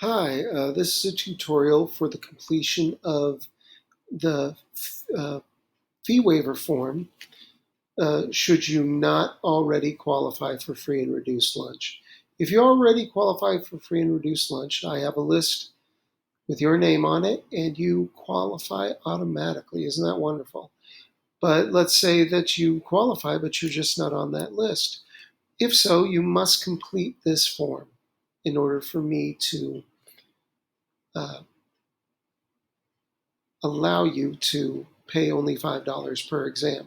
Hi, this is a tutorial for the completion of the uh, fee waiver form should you not already qualify for free and reduced lunch. If you already qualify for free and reduced lunch, I have a list with your name on it and you qualify automatically. Isn't that wonderful? But let's say that you qualify, but you're just not on that list. If so, you must complete this form in order for me to uh, allow you to pay only $5 per exam.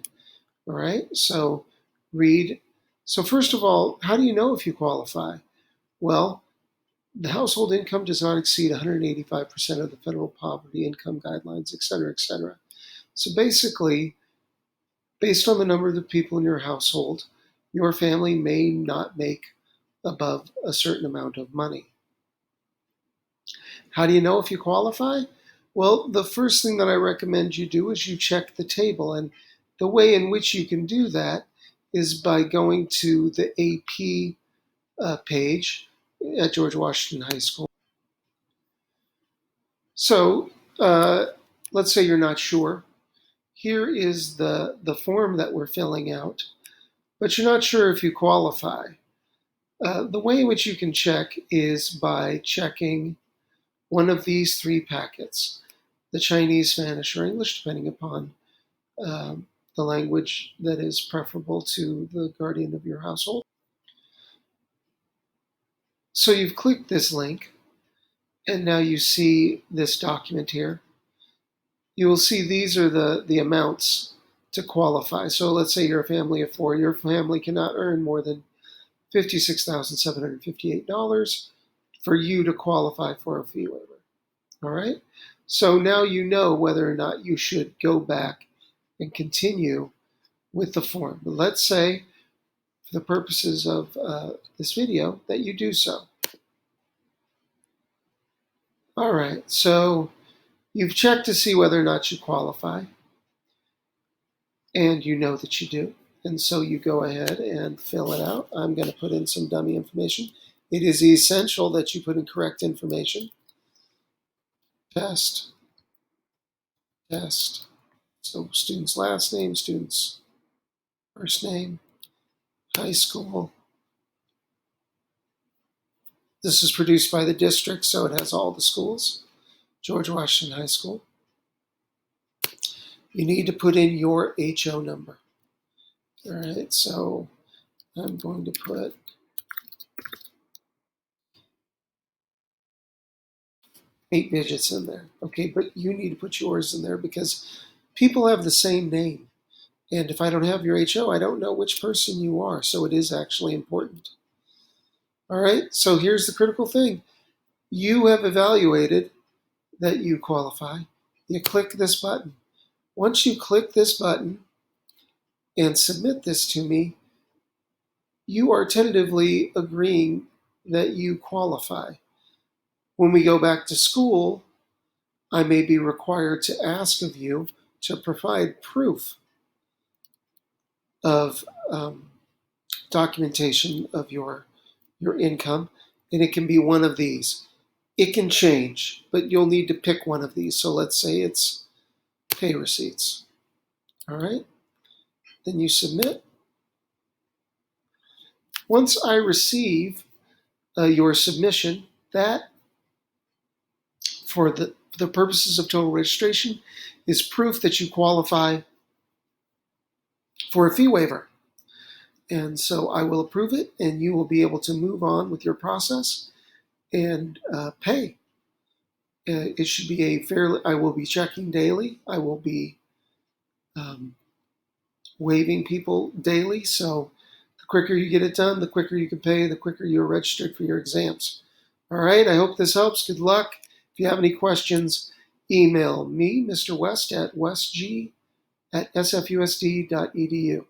All right, so read. So first of all, how do you know if you qualify? Well, the household income does not exceed 185% of the federal poverty income guidelines, et cetera, et cetera. So basically, based on the number of the people in your household, your family may not make above a certain amount of money. How do you know if you qualify? Well, the first thing that I recommend you do is you check the table. And the way in which you can do that is by going to the AP page at George Washington High School. So let's say you're not sure. Here is the form that we're filling out, but you're not sure if you qualify. The way in which you can check is by checking one of these three packets: the Chinese, Spanish, or English, depending upon the language that is preferable to the guardian of your household. So you've clicked this link, and now you see this document here. You will see these are the amounts to qualify. So let's say you're a family of four. Your family cannot earn more than $56,758 for you to qualify for a fee waiver. All right? So now you know whether or not you should go back and continue with the form. But let's say, for the purposes of this video, that you do so. All right, so you've checked to see whether or not you qualify, and you know that you do. And so you go ahead and fill it out. I'm going to put in some dummy information. It is essential that you put in correct information. Test. So student's last name, student's first name, high school. This is produced by the district, so it has all the schools. George Washington High School. You need to put in your HO number. All right, so I'm going to put 8 digits in there. Okay, but you need to put yours in there because people have the same name. And if I don't have your HO, I don't know which person you are. So it is actually important. All right, so here's the critical thing. You have evaluated that you qualify. You click this button. Once you click this button and submit this to me, you are tentatively agreeing that you qualify. When we go back to school, I may be required to ask of you to provide proof of documentation of your income, and it can be one of these. It can change, but you'll need to pick one of these. So let's say it's pay receipts. All right, then you submit. Once I receive your submission, that, for the purposes of total registration, is proof that you qualify for a fee waiver. And so I will approve it, and you will be able to move on with your process and pay. It should be a fairly, I will be checking daily. I will be waiving people daily. So the quicker you get it done, the quicker you can pay, the quicker you're registered for your exams. All right, I hope this helps. Good luck. If you have any questions, email me, Mr. West, at westg@sfusd.edu.